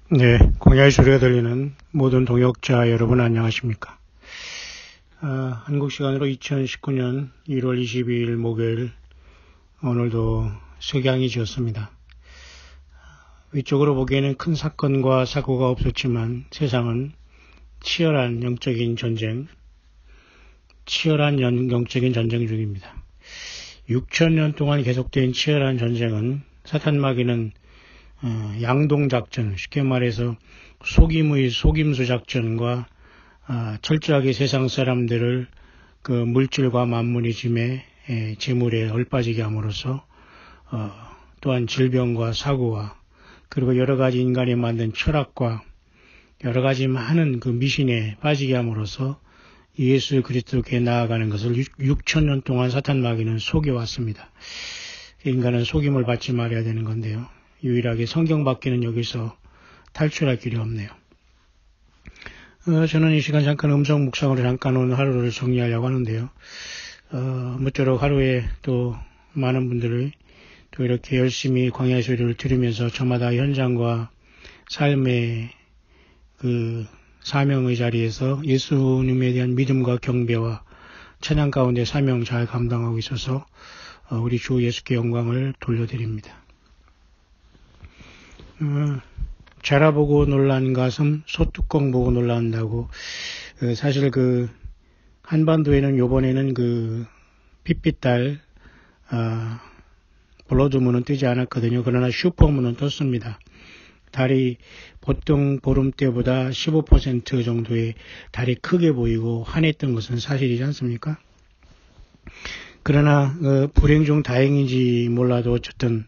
네, 광야의 소리가 들리는 모든 동역자 여러분 안녕하십니까? 한국 시간으로 2019년 1월 22일 목요일 오늘도 석양이 지었습니다. 위쪽으로 보기에는 큰 사건과 사고가 없었지만 세상은 치열한 영적인 전쟁 중입니다. 6,000년 동안 계속된 치열한 전쟁은 사탄 마귀는 양동작전, 쉽게 말해서 속임수 작전과 철저하게 세상 사람들을 그 물질과 만물의 짐에 재물에 얼빠지게 함으로써 또한 질병과 사고와 그리고 여러 가지 인간이 만든 철학과 여러 가지 많은 그 미신에 빠지게 함으로써 예수 그리스도께 나아가는 것을 6,000년 동안 사탄 마귀는 속여왔습니다. 인간은 속임을 받지 말아야 되는 건데요. 유일하게 성경밖에는 여기서 탈출할 길이 없네요. 저는 이 시간 잠깐 음성 묵상으로 잠깐 오늘 하루를 정리하려고 하는데요. 모쪼록 하루에 또 많은 분들이 또 이렇게 열심히 광야의 소리를 들으면서 저마다 현장과 삶의 그 사명의 자리에서 예수님에 대한 믿음과 경배와 찬양 가운데 사명 잘 감당하고 있어서 우리 주 예수께 영광을 돌려드립니다. 자라보고 놀란 가슴 소뚜껑 보고 놀란다고. 사실 그 한반도에는 요번에는 그 핏빛달 블러드문은 뜨지 않았거든요. 그러나 슈퍼문은 떴습니다. 달이 보통 보름 때보다 15% 정도의 달이 크게 보이고 환했던 것은 사실이지 않습니까? 그러나 불행 중 다행인지 몰라도 어쨌든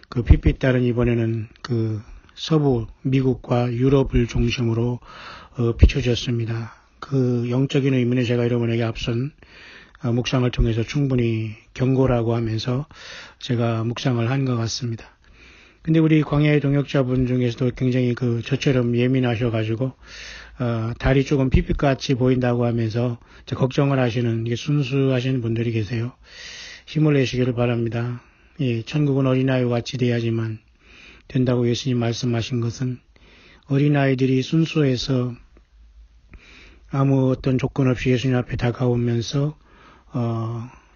그 핏빛달은 이번에는 그 서부 미국과 유럽을 중심으로 비춰졌습니다. 그 영적인 의미는 제가 여러분에게 앞선 묵상을 통해서 충분히 경고라고 하면서 제가 묵상을 한 것 같습니다. 근데 우리 광야의 동역자분 중에서도 굉장히 그 저처럼 예민하셔가지고 달이 조금 핏빛같이 보인다고 하면서 걱정을 하시는 이게 순수하신 분들이 계세요. 힘을 내시기를 바랍니다. 예, 천국은 어린아이와 같이 돼야지만 된다고 예수님 말씀하신 것은 어린아이들이 순수해서 아무 어떤 조건 없이 예수님 앞에 다가오면서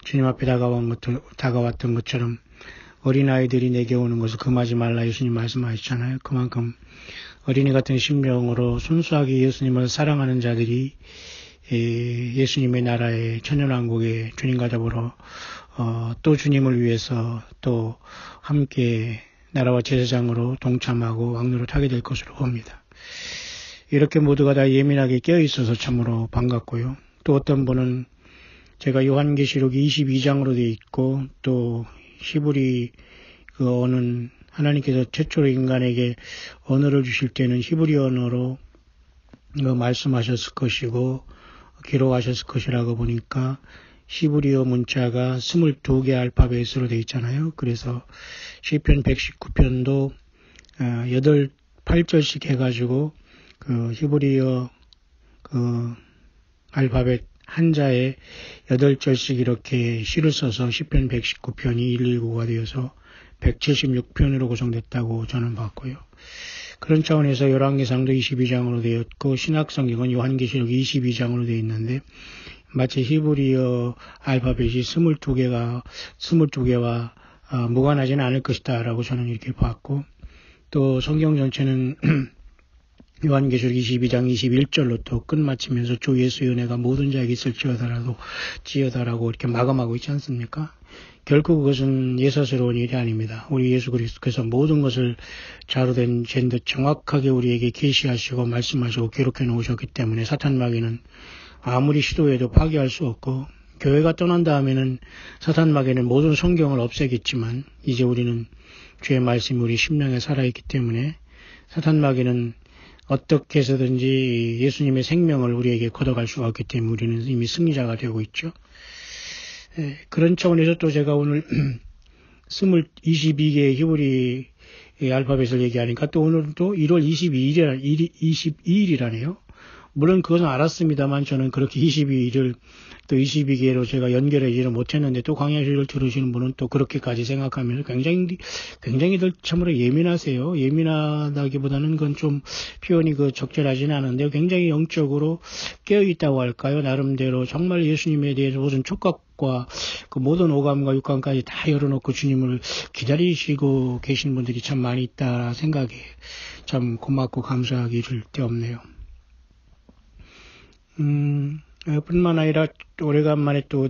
주님 앞에 다가왔던 것처럼 어린아이들이 내게 오는 것을 금하지 말라 예수님 말씀하셨잖아요. 그만큼 어린이 같은 심령으로 순수하게 예수님을 사랑하는 자들이 예수님의 나라의 천년왕국의 주님과 더불어 또 주님을 위해서 또 함께 나라와 제사장으로 동참하고 왕노릇 하게 될 것으로 봅니다. 이렇게 모두가 다 예민하게 깨어있어서 참으로 반갑고요. 또 어떤 분은 제가 요한계시록 22장으로 되어 있고 또 히브리 그 언어는 하나님께서 최초로 인간에게 언어를 주실 때는 히브리 언어로 말씀하셨을 것이고 기록하셨을 것이라고 보니까 히브리어 문자가 22개 알파벳으로 되어 있잖아요. 그래서 시편 119편도 8절씩 해가지고 그 히브리어 그 알파벳 한자에 8절씩 이렇게 시를 써서 시편 119편이 119가 되어서 176편으로 구성됐다고 저는 봤고요. 그런 차원에서 열왕기상도 22장으로 되었고 신약성경은 요한계시록 22장으로 되어 있는데 마치 히브리어 알파벳이 22개와 무관하지는 않을 것이다 라고 저는 이렇게 봤고 또 성경 전체는 요한계시록 22장 21절로 또 끝마치면서 주 예수의 은혜가 모든 자에게 있을지어다라고 이렇게 마감하고 있지 않습니까? 결국 그것은 예사스러운 일이 아닙니다. 우리 예수 그리스도께서 모든 것을 자로된 듯 정확하게 우리에게 계시하시고 말씀하시고 기록해 놓으셨기 때문에 사탄 마귀는 아무리 시도해도 파괴할 수 없고 교회가 떠난 다음에는 사탄 마귀는 모든 성경을 없애겠지만 이제 우리는 주의 말씀이 우리 심령에 살아있기 때문에 사탄 마귀는 어떻게 해서든지 예수님의 생명을 우리에게 걷어갈 수가 없기 때문에 우리는 이미 승리자가 되고 있죠. 그런 차원에서 또 제가 오늘 22개의 히브리 알파벳을 얘기하니까 또 오늘도 1월 22일이라네요. 물론 그것은 알았습니다만 저는 그렇게 22일을 또 22개로 제가 연결하지는 못했는데 또 광야시를 들으시는 분은 또 그렇게까지 생각하면서 굉장히들 참으로 예민하세요. 예민하다기보다는 그건 좀 표현이 적절하지는 않은데요. 굉장히 영적으로 깨어있다고 할까요? 나름대로 정말 예수님에 대해서 무슨 촉각과 그 모든 오감과 육감까지 다 열어놓고 주님을 기다리시고 계신 분들이 참 많이 있다 생각에 참 고맙고 감사하기 줄 데 없네요. 뿐만 아니라 오래간만에 또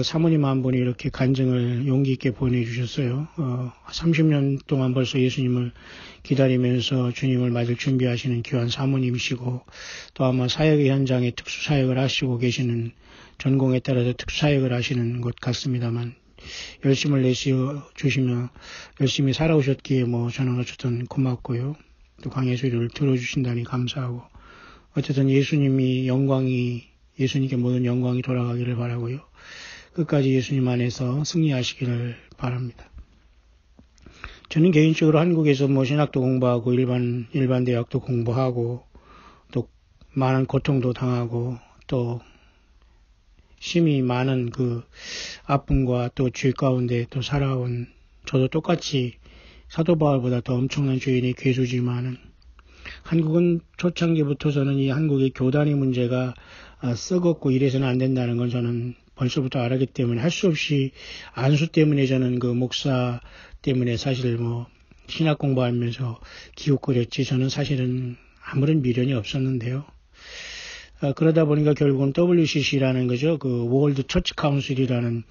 사모님 한 분이 이렇게 간증을 용기 있게 보내주셨어요. 30년 동안 벌써 예수님을 기다리면서 주님을 맞을 준비하시는 귀한 사모님이시고 또 아마 사역의 현장에 특수 사역을 하시고 계시는 전공에 따라서 특수 사역을 하시는 것 같습니다만 열심을 내주시며 열심히 살아오셨기에 저는 어쨌든 고맙고요. 또 강의 소리를 들어주신다니 감사하고 어쨌든 예수님께 모든 영광이 돌아가기를 바라고요. 끝까지 예수님 안에서 승리하시기를 바랍니다. 저는 개인적으로 한국에서 신학도 공부하고 일반 대학도 공부하고 또 많은 고통도 당하고 또 심히 많은 아픔과 또 죄 가운데 또 살아온 저도 똑같이 사도 바울보다 더 엄청난 죄인의 괴수지만은 한국은 초창기부터 저는 이 한국의 교단의 문제가 썩었고 이래서는 안 된다는 건 저는 벌써부터 알았기 때문에 할 수 없이 안수 때문에 저는 목사 때문에 사실 신학 공부하면서 기웃거렸지 저는 사실은 아무런 미련이 없었는데요. 그러다 보니까 결국은 WCC라는 거죠. 월드 처치 카운슬이라는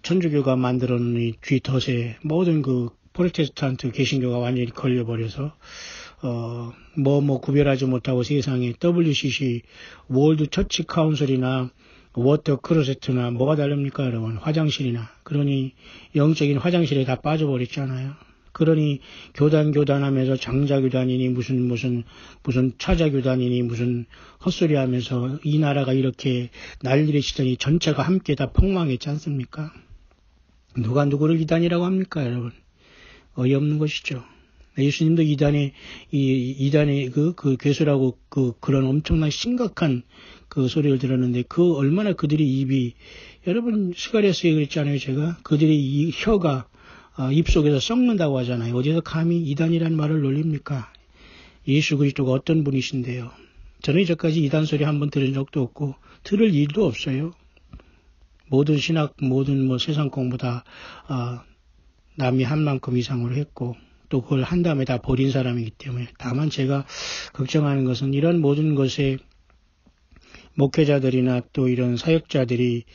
천주교가 만들어 놓은 이 쥐덫에 모든 프로테스탄트 개신교가 완전히 걸려버려서 구별하지 못하고 세상에 WCC, 월드 처치 카운슬이나 워터 크로세트나 뭐가 다릅니까, 여러분? 화장실이나. 그러니 영적인 화장실에 다 빠져버렸잖아요. 그러니 교단하면서 장자교단이니 무슨 차자교단이니 무슨 헛소리 하면서 이 나라가 이렇게 난리를 치더니 전체가 함께 다 폭망했지 않습니까? 누가 누구를 이단이라고 합니까, 여러분? 어이없는 것이죠. 예수님도 이단의 괴수라고 그런 엄청난 심각한 소리를 들었는데 얼마나 그들이 입이 여러분 스가랴서에 그랬잖아요. 제가 그들이 이 혀가 입속에서 썩는다고 하잖아요. 어디서 감히 이단이라는 말을 놀립니까? 예수 그리스도가 어떤 분이신데요. 저는 이제까지 이단 소리 한번 들은 적도 없고 들을 일도 없어요. 모든 신학 모든 세상 공부 다 남이 한 만큼 이상으로 했고 또 그걸 한 다음에 다 버린 사람이기 때문에 다만 제가 걱정하는 것은 이런 모든 것에 목회자들이나 또 이런 사역자들이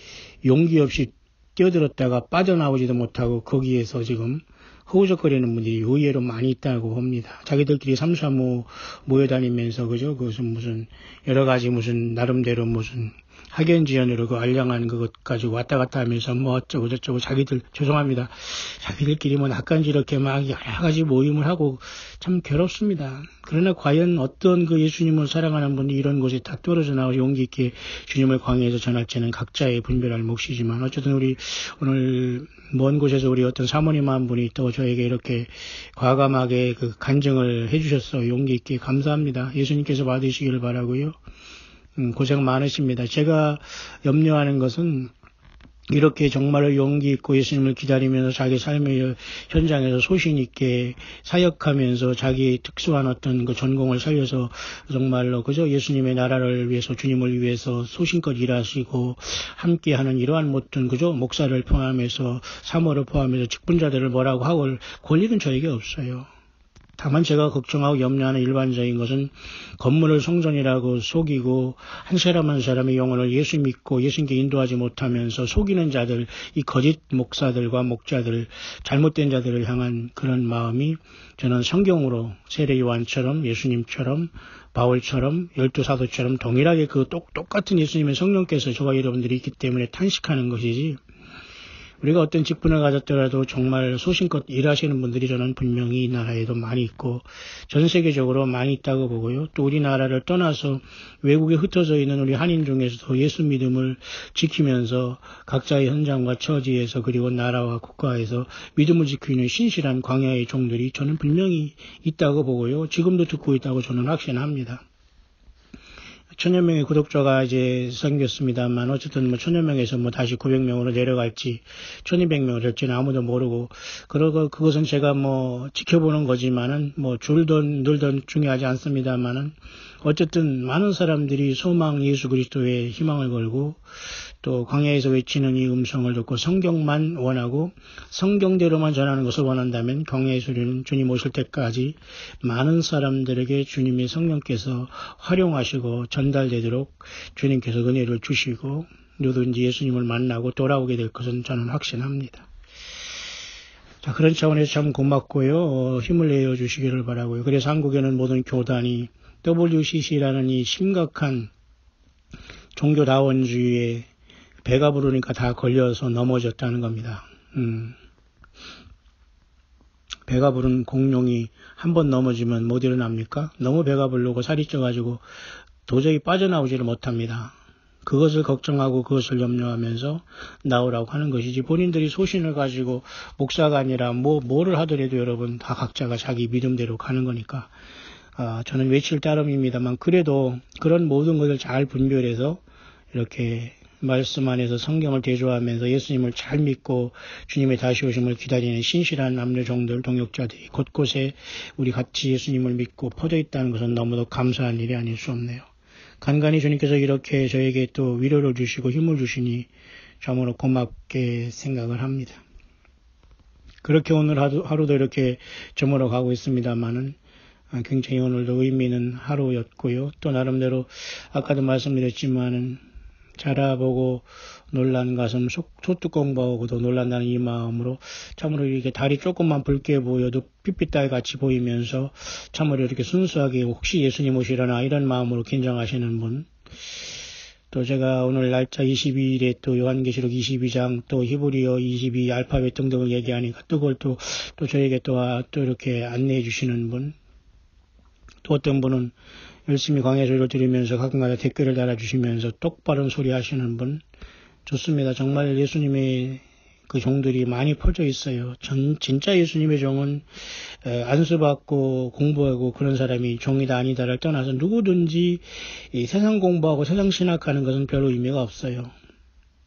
용기 없이 뛰어들었다가 빠져나오지도 못하고 거기에서 지금 허우적거리는 분들이 의외로 많이 있다고 봅니다. 자기들끼리 삼삼오오 모여다니면서 그죠? 무슨 여러 가지 나름대로 학연지연으로 알량한 그것 가지고 왔다 갔다 하면서 어쩌고 저쩌고 죄송합니다. 자기들끼리 낚간지 이렇게 막 여러 가지 모임을 하고 참 괴롭습니다. 그러나 과연 어떤 예수님을 사랑하는 분이 이런 곳에 다 떨어져 나와 용기 있게 주님을 광야에서 전할지는 각자의 분별할 몫이지만 어쨌든 우리 오늘 먼 곳에서 우리 어떤 사모님 한 분이 또 저에게 이렇게 과감하게 간증을 해주셨어요. 용기 있게 감사합니다. 예수님께서 받으시기를 바라고요. 고생 많으십니다. 제가 염려하는 것은 이렇게 정말로 용기 있고 예수님을 기다리면서 자기 삶의 현장에서 소신 있게 사역하면서 자기 특수한 어떤 전공을 살려서 정말로 예수님의 나라를 위해서 주님을 위해서 소신껏 일하시고 함께하는 이러한 목사를 포함해서 사모를 포함해서 직분자들을 뭐라고 하고 권리는 저에게 없어요. 다만 제가 걱정하고 염려하는 일반적인 것은 건물을 성전이라고 속이고 한 사람 한 사람의 영혼을 예수 믿고 예수님께 인도하지 못하면서 속이는 자들, 이 거짓 목사들과 목자들, 잘못된 자들을 향한 그런 마음이 저는 성경으로 세례 요한처럼 예수님처럼 바울처럼 열두 사도처럼 동일하게 똑같은 예수님의 성령께서 저와 여러분들이 있기 때문에 탄식하는 것이지 우리가 어떤 직분을 가졌더라도 정말 소신껏 일하시는 분들이 저는 분명히 이 나라에도 많이 있고 전 세계적으로 많이 있다고 보고요. 또 우리나라를 떠나서 외국에 흩어져 있는 우리 한인 중에서도 예수 믿음을 지키면서 각자의 현장과 처지에서 그리고 나라와 국가에서 믿음을 지키는 신실한 광야의 종들이 저는 분명히 있다고 보고요. 지금도 듣고 있다고 저는 확신합니다. 1000여 명의 구독자가 이제 생겼습니다만, 어쨌든 뭐 1000여 명에서 뭐 다시 900명으로 내려갈지, 1200명으로 될지는 아무도 모르고, 그것은 제가 뭐 지켜보는 거지만은, 뭐 줄든 늘든 중요하지 않습니다만은, 어쨌든 많은 사람들이 소망 예수 그리스도에 희망을 걸고, 또 광야에서 외치는 이 음성을 듣고 성경만 원하고 성경대로만 전하는 것을 원한다면 광야의 소리는 주님 오실 때까지 많은 사람들에게 주님의 성령께서 활용하시고 전달되도록 주님께서 은혜를 주시고 누구든지 예수님을 만나고 돌아오게 될 것은 저는 확신합니다. 자, 그런 차원에서 참 고맙고요. 힘을 내어 주시기를 바라고요. 그래서 한국에는 모든 교단이 WCC라는 이 심각한 종교다원주의에 배가 부르니까 다 걸려서 넘어졌다는 겁니다. 배가 부른 공룡이 한 번 넘어지면 못 일어납니까? 너무 배가 부르고 살이 쪄가지고 도저히 빠져나오지를 못합니다. 그것을 걱정하고 그것을 염려하면서 나오라고 하는 것이지, 본인들이 소신을 가지고 목사가 아니라 뭐를 하더라도 여러분 다 각자가 자기 믿음대로 가는 거니까 저는 외칠 따름입니다만, 그래도 그런 모든 것을 잘 분별해서 이렇게 말씀 안에서 성경을 대조하면서 예수님을 잘 믿고 주님의 다시 오심을 기다리는 신실한 남녀종들, 동역자들이 곳곳에 우리 같이 예수님을 믿고 퍼져 있다는 것은 너무도 감사한 일이 아닐 수 없네요. 간간히 주님께서 이렇게 저에게 또 위로를 주시고 힘을 주시니 참으로 고맙게 생각을 합니다. 그렇게 오늘 하루도 이렇게 저물어 가고 있습니다만은 굉장히 오늘도 의미 있는 하루였고요. 또 나름대로 아까도 말씀드렸지만은 자라보고 놀란 가슴 소뚜껑 보고도 놀란다는 이 마음으로 참으로 이렇게 달이 조금만 붉게 보여도 핏빛달 같이 보이면서 참으로 이렇게 순수하게 혹시 예수님 오시려나 이런 마음으로 긴장하시는 분, 또 제가 오늘 날짜 22일에 또 요한계시록 22장 또 히브리어 22 알파벳 등등을 얘기하니까 그걸 또 저에게 또 이렇게 안내해 주시는 분, 또 어떤 분은 열심히 광야 소리를 들으면서 가끔가다 댓글을 달아주시면서 똑바른 소리 하시는 분, 좋습니다. 정말 예수님의 그 종들이 많이 퍼져 있어요. 진짜 예수님의 종은 안수받고 공부하고 그런 사람이 종이다 아니다를 떠나서 누구든지 이 세상 공부하고 세상 신학하는 것은 별로 의미가 없어요.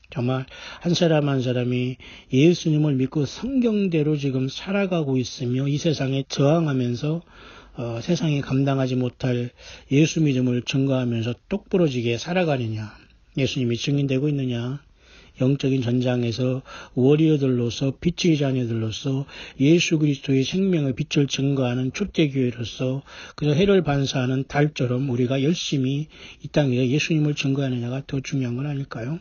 정말 한 사람 한 사람이 예수님을 믿고 성경대로 지금 살아가고 있으며 이 세상에 저항하면서 세상이 감당하지 못할 예수 믿음을 증거하면서 똑부러지게 살아가느냐, 예수님이 증인되고 있느냐, 영적인 전장에서 워리어들로서 빛의 자녀들로서 예수 그리스도의 생명의 빛을 증거하는 출대교회로서 그저 해를 반사하는 달처럼 우리가 열심히 이 땅에 예수님을 증거하느냐가 더 중요한 건 아닐까요?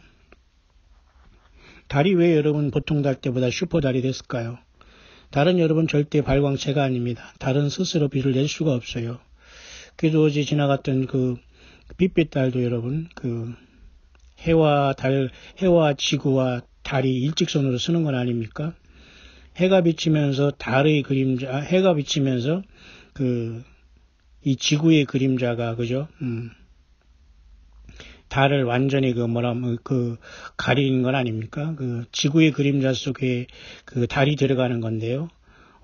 달이 왜 여러분 보통 달 때보다 슈퍼달이 됐을까요? 달은 여러분 절대 발광체가 아닙니다. 달은 스스로 빛을 낼 수가 없어요. 그래도 어제 지나갔던 그 빛빛달도 여러분 해와 지구와 달이 일직선으로 쓰는 건 아닙니까? 해가 비치면서 달의 그림자, 해가 비치면서 이 지구의 그림자가 그죠? 달을 완전히 가리는 건 아닙니까? 지구의 그림자 속에 달이 들어가는 건데요.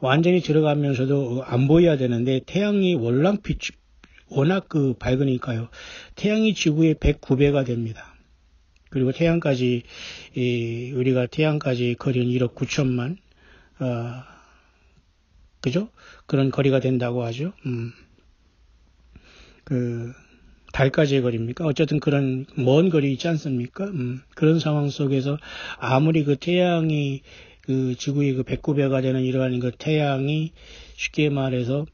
완전히 들어가면서도 안 보여야 되는데 태양이 워낙 밝으니까요. 태양이 지구의 109배가 됩니다. 그리고 태양까지 우리가 태양까지 거리는 1억 9천만 그죠? 그런 거리가 된다고 하죠. 달까지의 거리입니까? 어쨌든 그런 먼 거리 있지 않습니까? 그런 상황 속에서 아무리 태양이 지구의 109배가 되는 이러한 태양이 쉽게 말해서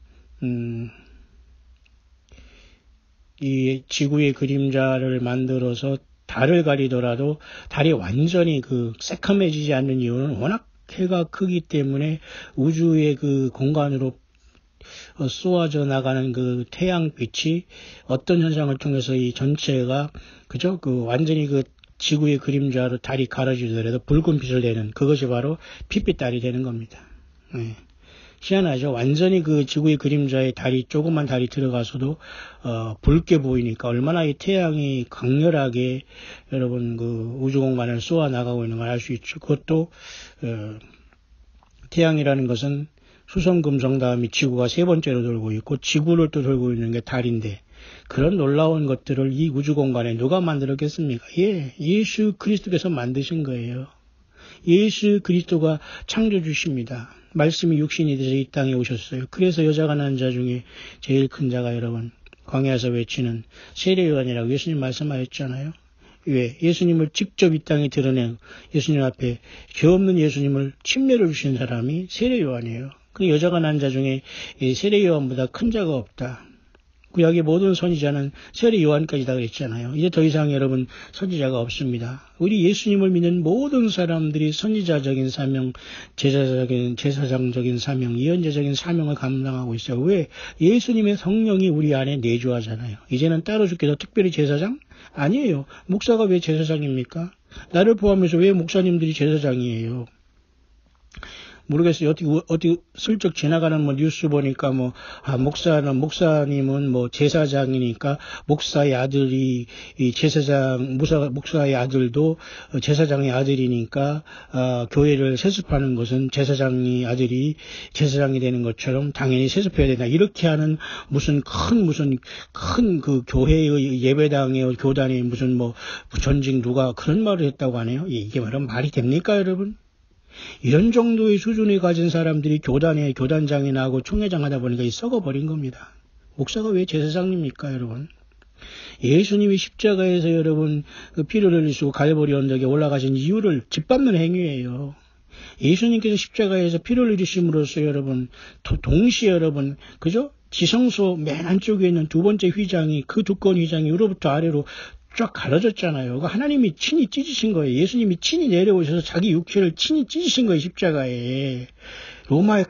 이 지구의 그림자를 만들어서 달을 가리더라도 달이 완전히 새카매지지 않는 이유는 워낙 해가 크기 때문에 우주의 공간으로 쏘아져 나가는 태양빛이 어떤 현상을 통해서 이 전체가 그죠? 완전히 지구의 그림자로 달이 가려지더라도 붉은 빛을 내는 그것이 바로 핏빛달이 되는 겁니다. 네. 희한하죠. 완전히 지구의 그림자에 조그만 달이 들어가서도 붉게 보이니까 얼마나 이 태양이 강렬하게 여러분 우주 공간을 쏘아 나가고 있는 걸 알 수 있죠. 그것도 태양이라는 것은 수성금성 다음에 지구가 세 번째로 돌고 있고 지구를 또 돌고 있는 게 달인데 그런 놀라운 것들을 이 우주 공간에 누가 만들었겠습니까? 예수 그리스도께서 만드신 거예요. 예수 그리스도가 창조주십니다. 말씀이 육신이 돼서 이 땅에 오셨어요. 그래서 여자가 낳은 자 중에 제일 큰 자가 여러분 광야에서 외치는 세례요한이라고 예수님 말씀하셨잖아요. 왜? 예수님을 직접 이 땅에 드러낸 예수님 앞에 죄 없는 예수님을 침례를 주신 사람이 세례요한이에요. 그 여자가 낳은 자 중에 세례요한보다 큰 자가 없다. 구약의 모든 선지자는 세례 요한까지다 그랬잖아요. 이제 더 이상 여러분 선지자가 없습니다. 우리 예수님을 믿는 모든 사람들이 선지자적인 사명, 제사장적인 사명, 예언자적인 사명을 감당하고 있어요. 왜? 예수님의 성령이 우리 안에 내주하잖아요. 이제는 따로 주께서 특별히 제사장? 아니에요. 목사가 왜 제사장입니까? 나를 포함해서 왜 목사님들이 제사장이에요? 모르겠어요. 어디 슬쩍 지나가는 뉴스 보니까 목사님은 제사장이니까 목사의 아들이 이 목사의 아들도 제사장의 아들이니까 교회를 세습하는 것은 제사장의 아들이 제사장이 되는 것처럼 당연히 세습해야 된다. 이렇게 하는 무슨 큰 그 교회의 예배당의 교단의 전직 누가 그런 말을 했다고 하네요. 이게 말이 됩니까, 여러분? 이런 정도의 수준을 가진 사람들이 교단장이 나고 총회장 하다 보니까 썩어버린 겁니다. 목사가 왜 제사장입니까, 여러분? 예수님이 십자가에서 여러분 그 피를 흘리시고 갈보리 언덕에 올라가신 이유를 짓밟는 행위예요. 예수님께서 십자가에서 피를 흘리심으로써 여러분 동시에 여러분 그죠? 지성소 맨 안쪽에 있는 두 번째 휘장이 그 두꺼운 휘장이 위로부터 아래로 쫙 가려졌잖아요. 하나님이 친히 찢으신 거예요. 예수님이 친히 내려오셔서 자기 육체를 친히 찢으신 거예요. 십자가에. 로마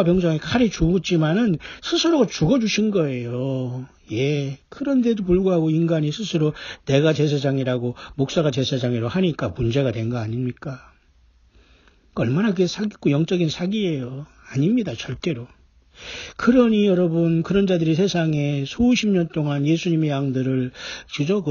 병정에 칼이 죽었지만은 스스로 죽어주신 거예요. 그런데도 불구하고 인간이 스스로 내가 제사장이라고 목사가 제사장이라고 하니까 문제가 된 거 아닙니까? 얼마나 그게 사기고 영적인 사기예요. 아닙니다. 절대로. 그러니 여러분 그런 자들이 세상에 수십 년 동안 예수님의 양들을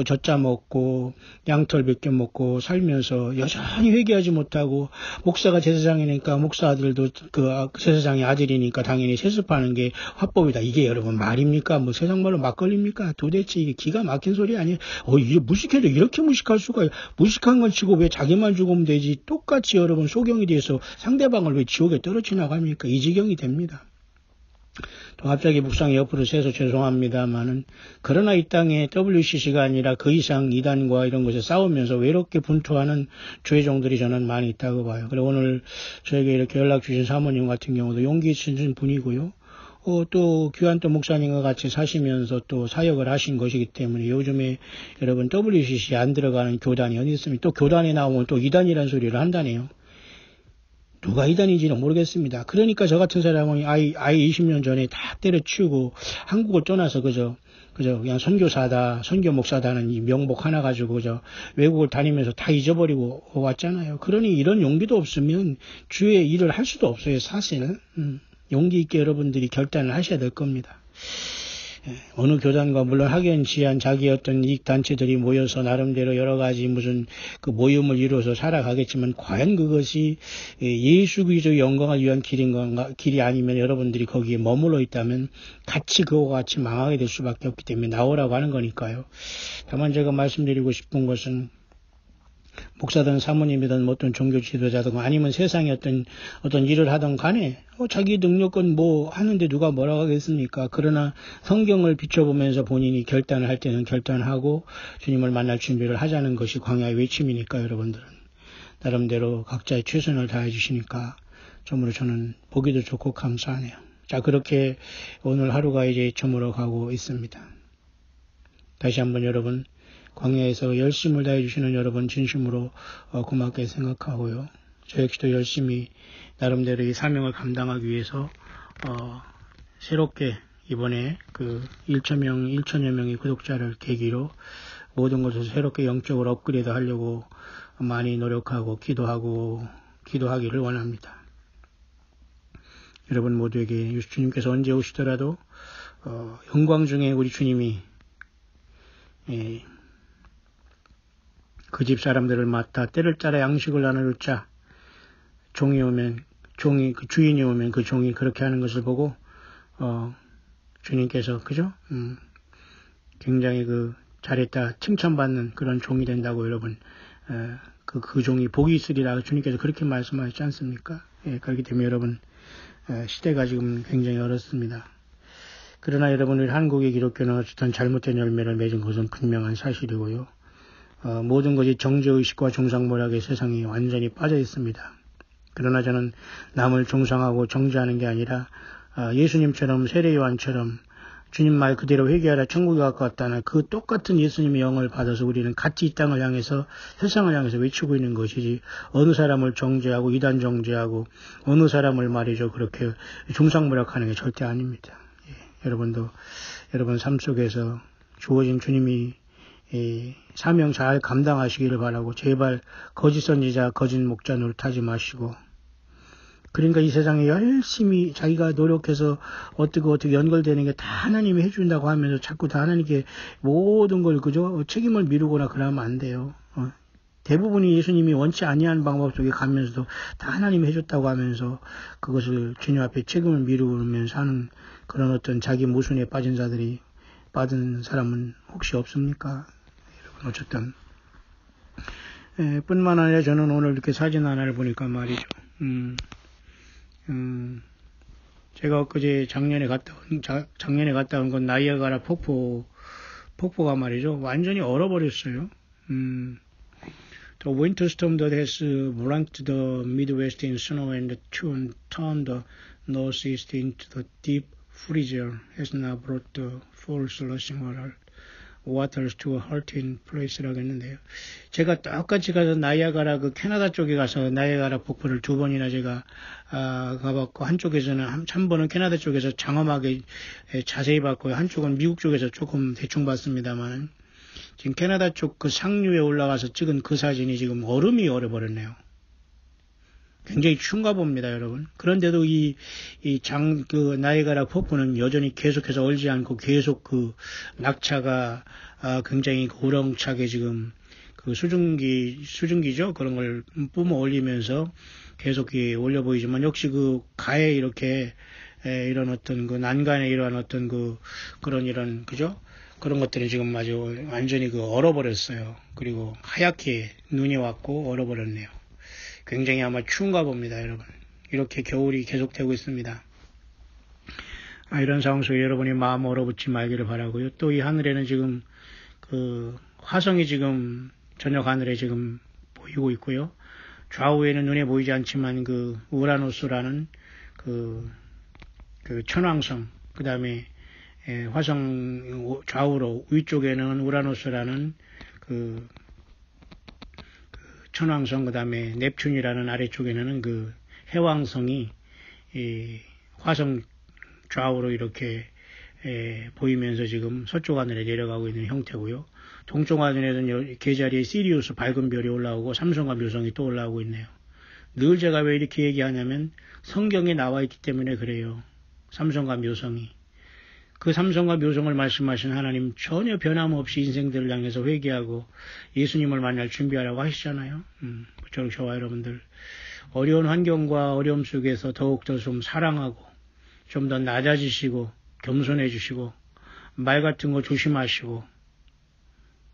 젖자 먹고 양털 벗겨 먹고 살면서 여전히 회개하지 못하고 목사가 제사장이니까 목사 아들도 그 제사장의 아들이니까 당연히 세습하는 게 화법이다. 이게 여러분 말입니까? 세상 말로 막걸리입니까? 도대체 이게 기가 막힌 소리 아니에요? 이게 무식해도 이렇게 무식할 수가 무식한 건 치고 왜 자기만 죽으면 되지? 똑같이 여러분 소경이 돼서 상대방을 왜 지옥에 떨어지나고 합니까? 이 지경이 됩니다. 또 갑자기 묵상이 옆으로 새서 죄송합니다만은 그러나 이 땅에 WCC가 아니라 그 이상 이단과 이런 것에 싸우면서 외롭게 분투하는 주의종들이 저는 많이 있다고 봐요. 그리고 오늘 저에게 이렇게 연락 주신 사모님 같은 경우도 용기 있으신 분이고요. 또 귀한또 목사님과 같이 사시면서 또 사역을 하신 것이기 때문에 요즘에 여러분 WCC 안 들어가는 교단이 어디 있습니까? 또 교단에 나오면 또 이단이라는 소리를 한다네요. 누가 이단인지는 모르겠습니다. 그러니까 저 같은 사람은 아이 20년 전에 다 때려치우고 한국을 떠나서 그저 그냥 선교사다, 선교 목사다는 이 명복 하나 가지고 외국을 다니면서 다 잊어버리고 왔잖아요. 그러니 이런 용기도 없으면 주의 일을 할 수도 없어요, 사실. 용기 있게 여러분들이 결단을 하셔야 될 겁니다. 어느 교단과 물론 학연지한 자기 어떤 이익단체들이 모여서 나름대로 여러 가지 무슨 그 모임을 이루어서 살아가겠지만 과연 그것이 예수 그리스도의 영광을 위한 길이 아니면 여러분들이 거기에 머물러 있다면 그와 같이 망하게 될 수밖에 없기 때문에 나오라고 하는 거니까요. 다만 제가 말씀드리고 싶은 것은 목사든 사모님이든 어떤 종교 지도자든 아니면 세상에 어떤 일을 하든 간에 자기 능력은 하는데 누가 뭐라고 하겠습니까? 그러나 성경을 비춰보면서 본인이 결단을 할 때는 결단하고 주님을 만날 준비를 하자는 것이 광야의 외침이니까 여러분들은 나름대로 각자의 최선을 다해 주시니까 정말로 저는 보기도 좋고 감사하네요. 자, 그렇게 오늘 하루가 이제 저물어 가고 있습니다. 다시 한번 여러분 광야에서 열심을 다해주시는 여러분 진심으로 고맙게 생각하고요. 저 역시도 열심히 나름대로 이 사명을 감당하기 위해서 새롭게 이번에 그 1천여 명의 구독자를 계기로 모든 것을 새롭게 영적으로 업그레이드 하려고 많이 노력하고 기도하기를 원합니다. 여러분 모두에게 주님께서 언제 오시더라도 영광 중에 우리 주님이 그 집 사람들을 맡아 때를 따라 양식을 나눌 자 주인이 오면 그 종이 그렇게 하는 것을 보고 주님께서 그죠? 굉장히 잘했다 칭찬받는 그런 종이 된다고 여러분 그 종이 복이 있으리라 주님께서 그렇게 말씀하셨지 않습니까? 예, 그렇기 때문에 여러분 시대가 지금 굉장히 어렵습니다. 그러나 여러분 우리 한국의 기독교는 어쨌든 잘못된 열매를 맺은 것은 분명한 사실이고요. 모든 것이 정죄의식과 종상모략의 세상이 완전히 빠져 있습니다. 그러나 저는 남을 종상하고 정죄하는 게 아니라 예수님처럼 세례요한처럼 주님 말 그대로 회개하라 천국에 가까웠다는 그 똑같은 예수님의 영을 받아서 우리는 같이 이 땅을 향해서 세상을 향해서 외치고 있는 것이지 어느 사람을 정죄하고 이단 정죄하고 어느 사람을 말이죠 그렇게 종상모략하는 게 절대 아닙니다. 예, 여러분도 여러분 삶 속에서 주어진 주님이 사명 잘 감당하시기를 바라고 제발 거짓 선지자 거짓 목자 노릇하지 마시고 그러니까 이 세상에 열심히 자기가 노력해서 어떻게 연결되는 게 다 하나님이 해준다고 하면서 자꾸 다 하나님께 모든 걸 그저 책임을 미루거나 그러면 안 돼요. 대부분이 예수님이 원치 아니한 방법 속에 가면서도 다 하나님이 해줬다고 하면서 그것을 주님 앞에 책임을 미루면서 하는 그런 어떤 자기 모순에 빠진 사람은 혹시 없습니까? 여러분 어쨌든 뿐만 아니라 저는 오늘 이렇게 사진 하나를 보니까 말이죠. 제가 엊그제 작년에 갔다 온 건 나이아가라 폭포가 말이죠. 완전히 얼어버렸어요. The winter storm that has blanked the Midwest in snow and turned the Northeast into the deep freezer has now brought the fall slushing waters to a halting place라고 했는데요. 제가 똑같이 가서 나이아가라 캐나다 쪽에 가서 나이아가라 폭포를 2번이나 제가 가봤고 한쪽에서는 한 번은 캐나다 쪽에서 장엄하게 자세히 봤고요. 한쪽은 미국 쪽에서 조금 대충 봤습니다만 지금 캐나다 쪽 상류에 올라가서 찍은 그 사진이 지금 얼음이 얼어버렸네요. 굉장히 추운가 봅니다, 여러분. 그런데도 나이아가라 폭포는 여전히 계속해서 얼지 않고 계속 낙차가 굉장히 우렁차게 지금 수증기죠? 그런 걸 뿜어 올리면서 계속 올려 보이지만 역시 가에 이렇게 이런 어떤 난간에 이러한 어떤 그죠? 그런 것들이 지금 아주 완전히 얼어버렸어요. 그리고 하얗게 눈이 왔고 얼어버렸네요. 굉장히 아마 추운가 봅니다, 여러분. 이렇게 겨울이 계속되고 있습니다. 이런 상황 속에 여러분이 마음 얼어붙지 말기를 바라고요. 또 이 하늘에는 지금 화성이 지금 저녁 하늘에 지금 보이고 있고요. 좌우에는 눈에 보이지 않지만 우라노스라는 천왕성, 그 다음에 화성 좌우로 위쪽에는 우라노스라는 천왕성, 그 다음에 넵튠이라는 아래쪽에는 해왕성이 화성 좌우로 이렇게 보이면서 지금 서쪽 하늘에 내려가고 있는 형태고요. 동쪽 하늘에는 계자리에 시리우스 밝은 별이 올라오고 삼성과 묘성이 또 올라오고 있네요. 늘 제가 왜 이렇게 얘기하냐면 성경에 나와 있기 때문에 그래요. 삼성과 묘성이. 그 삼성과 묘성을 말씀하신 하나님 전혀 변함없이 인생들을 향해서 회개하고 예수님을 만날 준비하라고 하시잖아요. 저와 여러분들 어려운 환경과 어려움 속에서 더욱더 좀 사랑하고 좀 더 낮아지시고 겸손해지시고 말 같은 거 조심하시고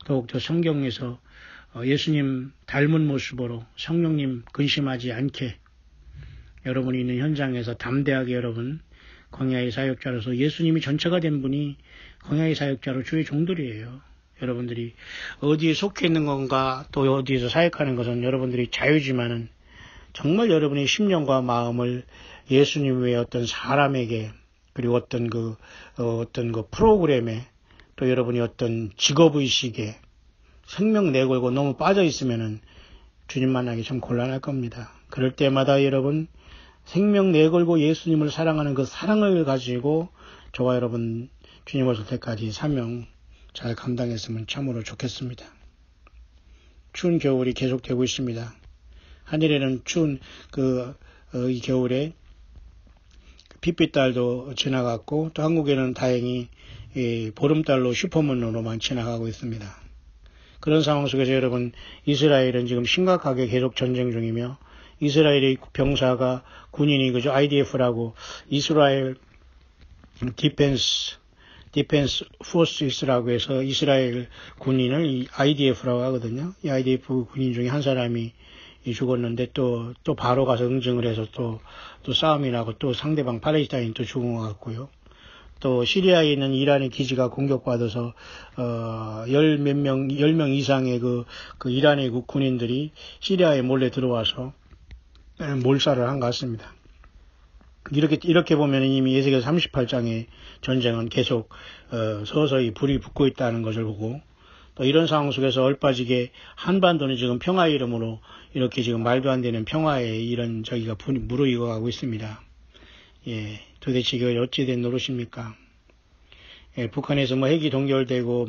더욱더 성경에서 예수님 닮은 모습으로 성령님 근심하지 않게 여러분이 있는 현장에서 담대하게 여러분 광야의 사역자로서 예수님이 전체가 된 분이 광야의 사역자로 주의 종들이에요. 여러분들이 어디에 속해 있는 건가 또 어디에서 사역하는 것은 여러분들이 자유지만은 정말 여러분의 심령과 마음을 예수님 외에 어떤 사람에게 그리고 어떤 프로그램에 또 여러분이 어떤 직업의식에 생명 내걸고 너무 빠져 있으면은 주님 만나기 참 곤란할 겁니다. 그럴 때마다 여러분 생명 내걸고 예수님을 사랑하는 그 사랑을 가지고 저와 여러분 주님 오실 때까지 사명 잘 감당했으면 참으로 좋겠습니다. 추운 겨울이 계속되고 있습니다. 하늘에는 추운 이 겨울에 핏빛달도 지나갔고 또 한국에는 다행히 보름달로 슈퍼문으로만 지나가고 있습니다. 그런 상황 속에서 여러분 이스라엘은 지금 심각하게 계속 전쟁 중이며 이스라엘의 병사가 군인이 그죠 IDF라고 이스라엘 디펜스 디펜스 포스라고 해서 이스라엘 군인을 이 IDF라고 하거든요. 이 IDF 군인 중에 한 사람이 죽었는데 또 바로 가서 응징을 해서 또 싸움이 나고 또 상대방 팔레스타인 또 죽은 것 같고요. 또 시리아에 있는 이란의 기지가 공격받아서 10명 이상의 그 이란의 군인들이 시리아에 몰래 들어와서 몰살을 한 것 같습니다. 이렇게 보면 이미 에스겔 38장의 전쟁은 계속 서서히 불이 붙고 있다는 것을 보고, 또 이런 상황 속에서 얼빠지게 한반도는 지금 평화의 이름으로 이렇게 지금 말도 안 되는 평화의 이런 저기가 무르익어가고 있습니다. 예, 도대체 이거 어찌된 노릇입니까? 예, 북한에서 뭐 핵이 동결되고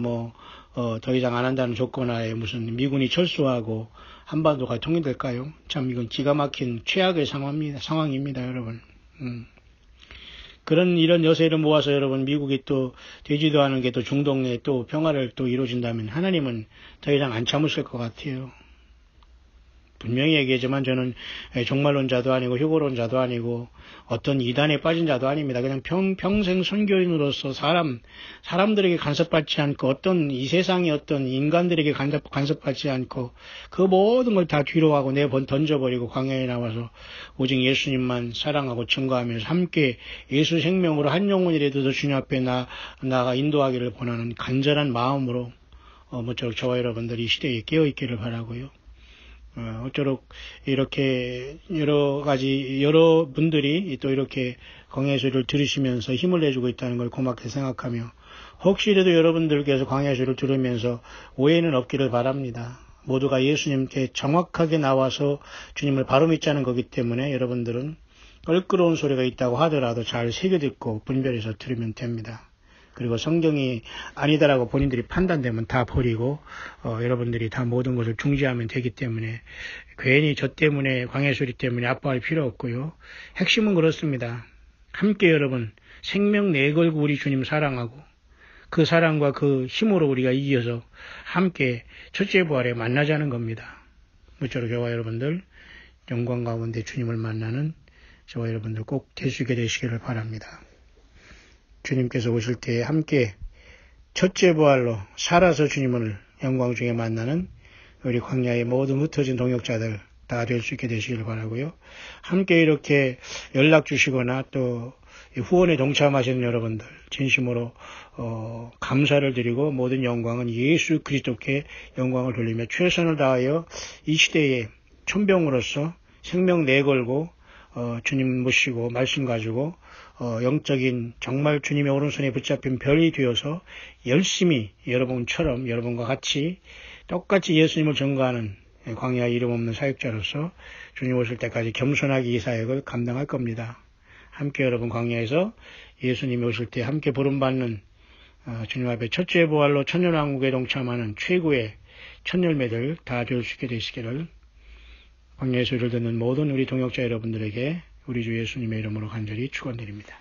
더 이상 안 한다는 조건하에 무슨 미군이 철수하고 한반도가 통일될까요? 참 이건 기가 막힌 최악의 상황입니다, 여러분. 이런 여세를 모아서 여러분 미국이 또 되지도 않은 게 또 중동 내에 또 평화를 또 이루어진다면 하나님은 더 이상 안 참으실 것 같아요. 분명히 얘기하지만 저는 종말론자도 아니고 휴거론자도 아니고 어떤 이단에 빠진 자도 아닙니다. 그냥 평생 선교인으로서 사람들에게 간섭받지 않고 어떤 이 세상의 어떤 인간들에게 간섭받지 않고 그 모든 걸 다 뒤로 하고 던져버리고 광야에 나와서 오직 예수님만 사랑하고 증거하면서 함께 예수 생명으로 한 영혼이라도 더 주님 앞에 나가 인도하기를 권하는 간절한 마음으로 모쪼록 저와 여러분들이 이 시대에 깨어있기를 바라고요. 어쩌록 이렇게 여러 분들이 또 이렇게 광야의 소리를 들으시면서 힘을 내주고 있다는 걸 고맙게 생각하며, 혹시라도 여러분들께서 광야의 소리를 들으면서 오해는 없기를 바랍니다. 모두가 예수님께 정확하게 나와서 주님을 바로 믿자는 거기 때문에 여러분들은 껄끄러운 소리가 있다고 하더라도 잘 새겨듣고 분별해서 들으면 됩니다. 그리고 성경이 아니다라고 본인들이 판단되면 다 버리고 여러분들이 다 모든 것을 중지하면 되기 때문에 괜히 저 때문에 광야 소리 때문에 아파할 필요 없고요. 핵심은 그렇습니다. 함께 여러분 생명 내걸고 우리 주님 사랑하고 그 사랑과 그 힘으로 우리가 이겨서 함께 첫째 부활에 만나자는 겁니다. 모쪼록 저와 여러분들 영광 가운데 주님을 만나는 저와 여러분들 꼭 될 수 있게 되시기를 바랍니다. 주님께서 오실 때에 함께 첫째 부활로 살아서 주님을 영광 중에 만나는 우리 광야의 모든 흩어진 동역자들 다 될 수 있게 되시길 바라고요. 함께 이렇게 연락 주시거나 또 후원에 동참하시는 여러분들 진심으로 감사를 드리고 모든 영광은 예수 그리스도께 영광을 돌리며 최선을 다하여 이 시대에 천병으로서 생명 내걸고 주님 모시고 말씀 가지고 영적인 정말 주님의 오른손에 붙잡힌 별이 되어서 열심히 여러분과 같이 똑같이 예수님을 전거하는 광야 이름 없는 사역자로서 주님 오실 때까지 겸손하게 이 사역을 감당할 겁니다. 함께 여러분 광야에서 예수님이 오실 때 함께 부름받는 주님 앞에 첫째 부활로 천년왕국에 동참하는 최고의 천열매들 다 될 수 있게 되시기를 광야의 소리를 듣는 모든 우리 동역자 여러분들에게 우리 주 예수님의 이름으로 간절히 축원드립니다.